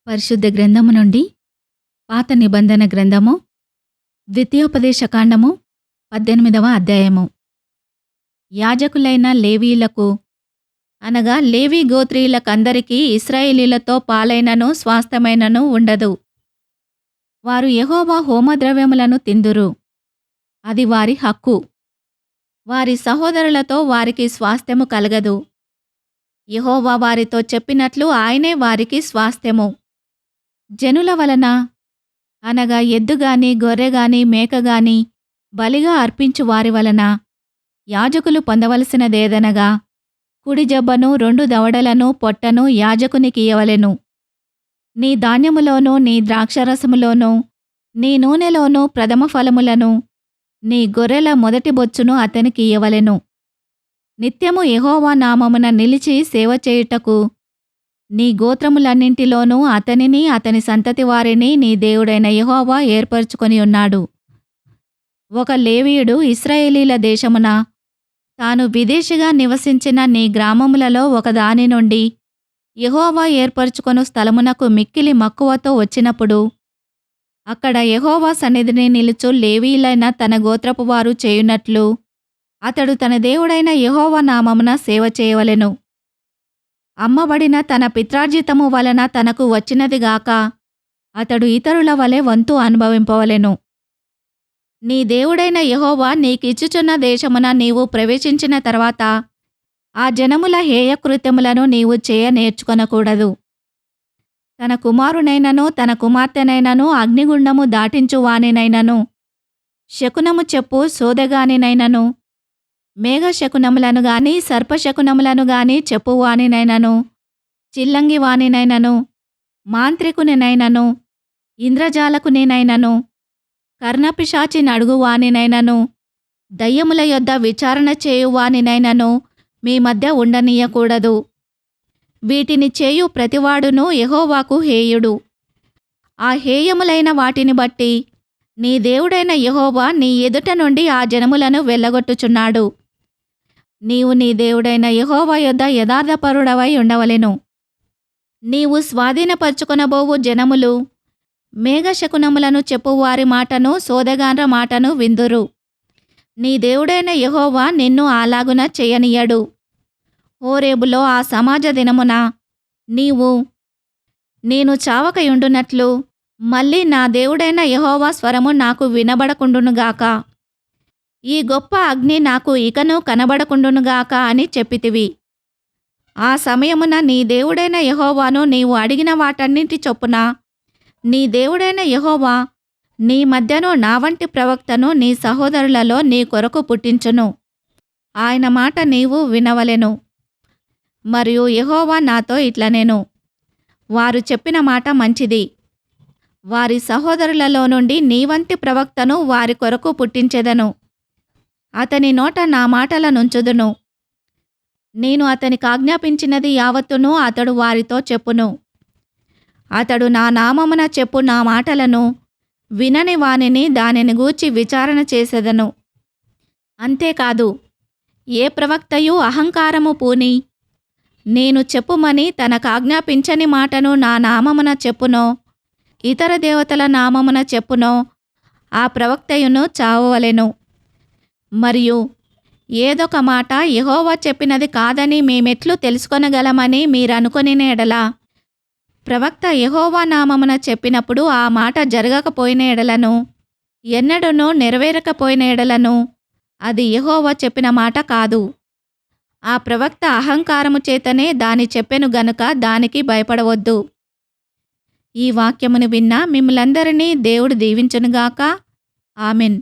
పరిశుద్ధ గ్రంథము నుండి పాత నిబంధన గ్రంథము ద్వితీయోపదేశకాండము 18వ అధ్యాయము. యాజకులైన లేవీయులకు అనగా లేవీ గోత్రీయులకందరికీ ఇశ్రాయేలీలతో పాలైనను స్వాస్థ్యమైనను ఉండదు. వారు యెహోవా హోమద్రవ్యములను తిందురు, అది వారి హక్కు. వారి సహోదరులతో వారికి స్వాస్థ్యము కలగదు. యెహోవా వారితో చెప్పినట్లు ఆయనే వారికి స్వాస్థ్యము. జనుల వలన అనగా ఎద్దుగాని గొర్రెగాని మేకగాని బలిగా అర్పించు వారి వలన యాజకులు పొందవలసినదేదనగా కుడి జబ్బను 2 దవడలను పొట్టను యాజకునికియ్యవలెను. నీ ధాన్యములోనూ నీ ద్రాక్షరసములోనూ నీ నూనెలోనూ ప్రథమ ఫలములను నీ గొర్రెల మొదటి బొచ్చును అతనికియ్యవలెను. నిత్యము యెహోవా నామమున నిలిచి సేవ చేయుటకు నీ గోత్రములన్నింటిలోనూ అతనిని అతని సంతతి వారిని నీ దేవుడైన యెహోవా ఏర్పరచుకొని ఉన్నాడు. ఒక లేవీయుడు ఇశ్రాయేలీల దేశమున తాను విదేశిగా నివసించిన నీ గ్రామములలో ఒకదాని నుండి యెహోవా ఏర్పరచుకొను స్థలమునకు మిక్కిలి మక్కువతో వచ్చినప్పుడు అక్కడ యెహోవా సన్నిధిని నిలుచు లేవీయులైన తన గోత్రపు వారు చేయునట్లు అతడు తన దేవుడైన యెహోవా నామమున సేవ చేయవలెను. అమ్మబడిన తన పిత్రార్జితము వలన తనకు వచ్చినదిగాక అతడు ఇతరుల వలె వంతు అనుభవింపవలెను. నీ దేవుడైన యెహోవా నీకిచ్చుచున్న దేశమున నీవు ప్రవేశించిన తర్వాత ఆ జనముల హేయకృత్యములను నీవు చేయ నేర్చుకొనకూడదు. తన కుమారునైనను తన కుమార్తెనైనను అగ్నిగుండము దాటించు వానినైనను శకునము చెప్పు సోదెగానినైనను మేఘశకునములను గాని సర్పశకునములను గాని చెప్పువానినైనను చిల్లంగి వానినైనను మాంత్రికునినైనను ఇంద్రజాలకునినైనను కర్ణపిశాచి నడుగువానినైనను దయ్యముల యొద్ద విచారణ చేయువానినైనను మీ మధ్య ఉండనీయకూడదు. వీటిని చేయు ప్రతివాడును యెహోవాకు హేయుడు. ఆ హేయములైన వాటిని బట్టి నీ దేవుడైన యెహోవా నీ ఎదుట నుండి ఆ జనములను వెళ్ళగొట్టుచున్నాడు. నీవు నీ దేవుడైన యెహోవా యొద్ద యథార్థపరుడవై ఉండవలెను. నీవు స్వాధీనపరచుకొనబోవు జనములు మేఘశకునములను చెప్పువారి మాటను సోదెగాండ్ర మాటను విందురు. నీ దేవుడైన యెహోవా నిన్ను అలాగున చేయనీయడు. హోరేబులో ఆ సమాజ దినమున నీవు నేను చావకయుండునట్లు మళ్ళీ నా దేవుడైన యెహోవా స్వరము నాకు వినబడకుండునుగాక, ఈ గొప్ప అగ్ని నాకు ఇకను కనబడకుండునుగాక అని చెప్పితివి. ఆ సమయమున నీ దేవుడైన యెహోవాను నీవు అడిగిన వాటన్నింటి చొప్పున నీ దేవుడైన యెహోవా నీ మధ్యను నా వంటి ప్రవక్తను నీ సహోదరులలో నీ కొరకు పుట్టించును. ఆయన మాట నీవు వినవలెను. మరియు యెహోవా నాతో ఇట్లనెను, వారు చెప్పిన మాట మంచిది. వారి సహోదరులలో నుండి నీ వంటి ప్రవక్తను వారి కొరకు పుట్టించెదను. అతని నోట నా మాటలనుంచుదును. నేను అతనికి ఆజ్ఞాపించినది యావత్తును అతడు వారితో చెప్పును. అతడు నా నామమున చెప్పు నా మాటలను వినని వానిని దానిని గూర్చి విచారణ చేసెదను. అంతేకాదు, ఏ ప్రవక్తయు అహంకారము పూని నేను చెప్పుమని తనకాజ్ఞాపించని మాటను నా నామమున చెప్పునో ఇతర దేవతల నామమున చెప్పునో ఆ ప్రవక్తయును చావవలెను. మరియు ఏదొక మాట యెహోవా చెప్పినది కాదని మేమెట్లు తెలుసుకొనగలమని మీరనుకొనిన ఎడల ప్రవక్త యెహోవా నామమున చెప్పినప్పుడు ఆ మాట జరగకపోయిన ఎడలను ఎన్నడూనూ నెరవేరకపోయిన ఎడలను అది యెహోవా చెప్పిన మాట కాదు. ఆ ప్రవక్త అహంకారము చేతనే దాని చెప్పెను గనుక దానికి భయపడవద్దు. ఈ వాక్యమును విన్న మిమ్ములందరినీ దేవుడు దీవించునుగాక. ఆమెన్.